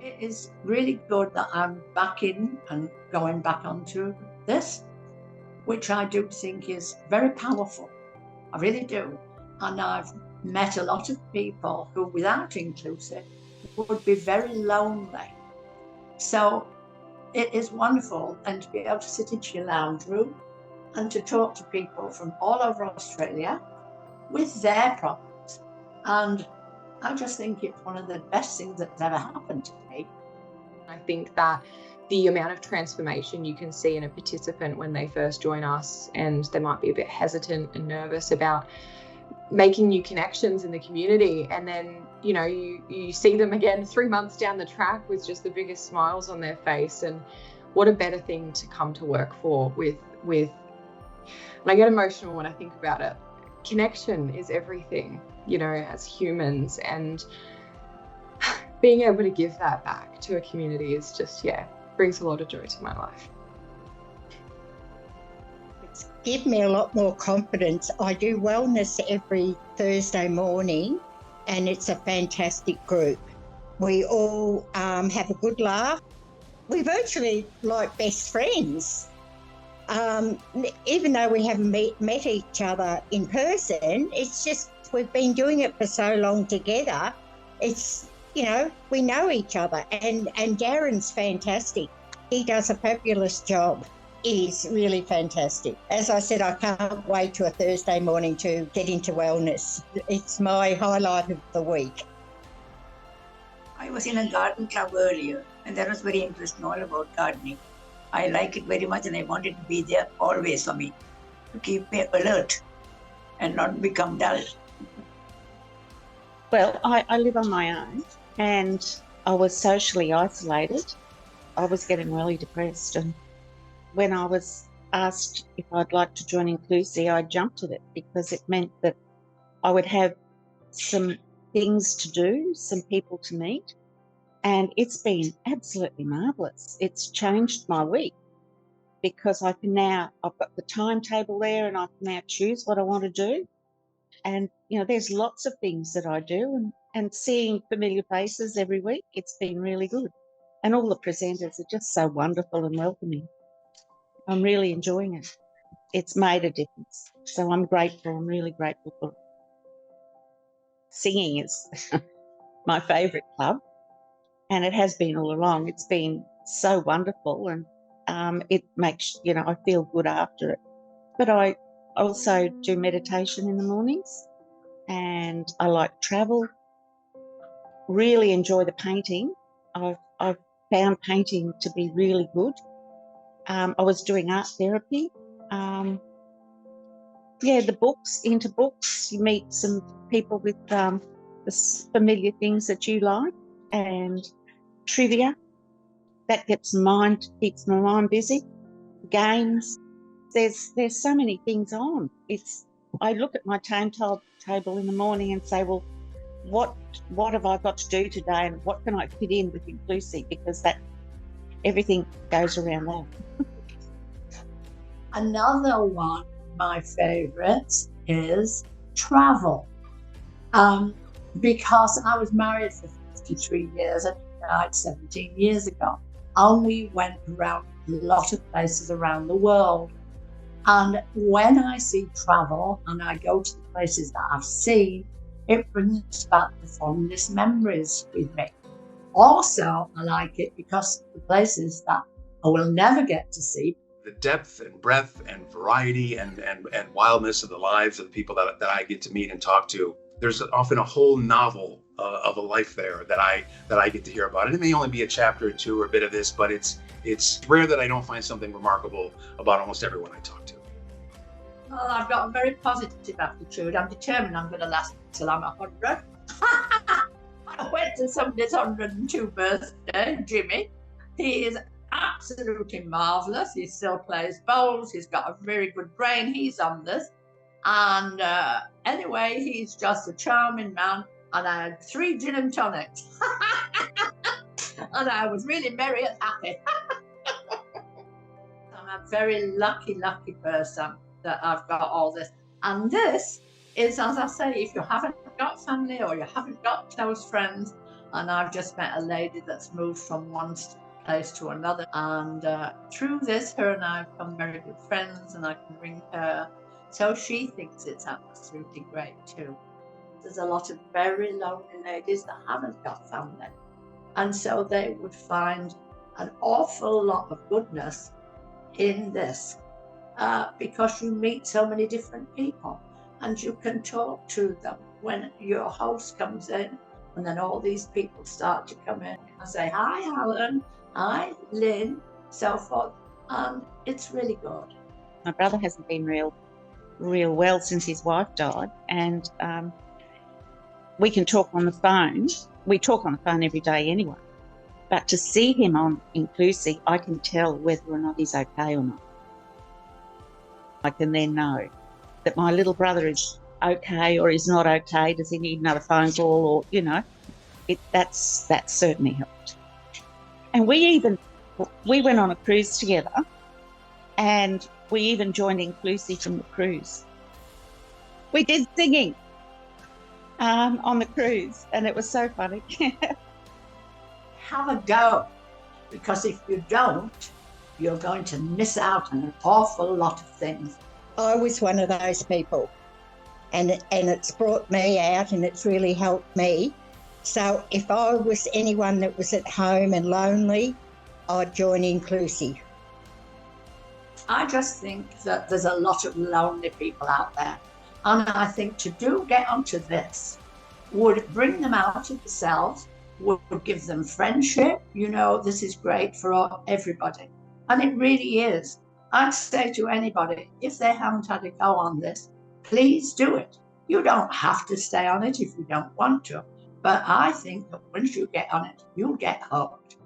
It is really good that I'm back in and going back onto this, which I do think is very powerful. I really do. And I've met a lot of people who, without Inclusee, would be very lonely. So it is wonderful, and to be able to sit in your lounge room and to talk to people from all over Australia with their problems. And I just think it's one of the best things that's ever happened to me. I think that the amount of transformation you can see in a participant when they first join us, and they might be a bit hesitant and nervous about making new connections in the community, and then you see them again 3 months down the track with just the biggest smiles on their face. And what a better thing to come to work for with and I get emotional when I think about it. Connection is everything, as humans, and being able to give that back to a community is just, brings a lot of joy to my life. It's given me a lot more confidence. I do wellness every Thursday morning, and it's a fantastic group. We all have a good laugh. We're virtually like best friends. Even though we haven't met each other in person, it's just we've been doing it for so long together. It's, we know each other, and Darren's fantastic. He does a fabulous job. He's really fantastic. As I said, I can't wait to a Thursday morning to get into wellness. It's my highlight of the week. I was in a garden club earlier, and that was very interesting, all about gardening. I like it very much, and I want it to be there always for me, to keep me alert and not become dull. Well, I live on my own, and I was socially isolated. I was getting really depressed, and when I was asked if I'd like to join Inclusee, I jumped at it because it meant that I would have some things to do, some people to meet, and it's been absolutely marvellous. It's changed my week because I've got the timetable there, and I can now choose what I want to do. And, there's lots of things that I do, and seeing familiar faces every week, it's been really good. And all the presenters are just so wonderful and welcoming. I'm really enjoying it. It's made a difference. So I'm grateful. I'm really grateful for it. Singing is my favourite club, and it has been all along. It's been so wonderful, and it makes, I feel good after it. But I also do meditation in the mornings, and I like travel. Really enjoy the painting. I've found painting to be really good. I was doing art therapy. The books, into books. You meet some people with the familiar things that you like, and trivia. That keeps my mind busy. Games. There's so many things on. I look at my timetable in the morning and say, well, what have I got to do today, and what can I fit in with Inclusee, because everything goes around that. Another one of my favourites is travel. Because I was married for 53 years and died 17 years ago. And we went around a lot of places around the world. And when I see travel and I go to the places that I've seen, it brings back the fondest memories with me. Also, I like it because the places that I will never get to see. The depth and breadth and variety and wildness of the lives of the people that I get to meet and talk to. There's often a whole novel of a life there that I get to hear about. And it may only be a chapter or two or a bit of this, but it's rare that I don't find something remarkable about almost everyone I talk to. Well, I've got a very positive attitude. I'm determined I'm going to last till I'm 100. I went to somebody's 102 birthday, Jimmy. He is absolutely marvellous. He still plays bowls. He's got a very good brain. He's on this. And anyway, he's just a charming man. And I had 3 gin and tonics. And I was really merry and happy. I'm a very lucky person that I've got all this. And this is, as I say, if you haven't got family or you haven't got close friends, And I've just met a lady that's moved from one place to another. And through this, her and I have become very good friends, and I can ring her. So she thinks it's absolutely great too. There's a lot of very lonely ladies that haven't got family. And so they would find an awful lot of goodness in this because you meet so many different people and you can talk to them when your host comes in, and then all these people start to come in and say, hi, Alan, hi, Lynn, so forth. And it's really good. My brother hasn't been real well since his wife died, and we can talk on the phone. We talk on the phone every day anyway. But to see him on Inclusee, I can tell whether or not he's okay or not. I can then know that my little brother is okay or is not okay. Does he need another phone call? Or, you know, that's certainly helped. And we went on a cruise together, and we even joined Inclusee from the cruise. We did singing on the cruise, and it was so funny. Have a go, because if you don't, you're going to miss out on an awful lot of things. I was one of those people, and it's brought me out, and it's really helped me. So if I was anyone that was at home and lonely, I'd join Inclusee. I just think that there's a lot of lonely people out there, and I think to get onto this would bring them out of themselves, would give them friendship. You know, this is great for everybody, and it really is. I'd say to anybody, if they haven't had a go on this, please do it. You don't have to stay on it if you don't want to, but I think that once you get on it, you'll get hooked.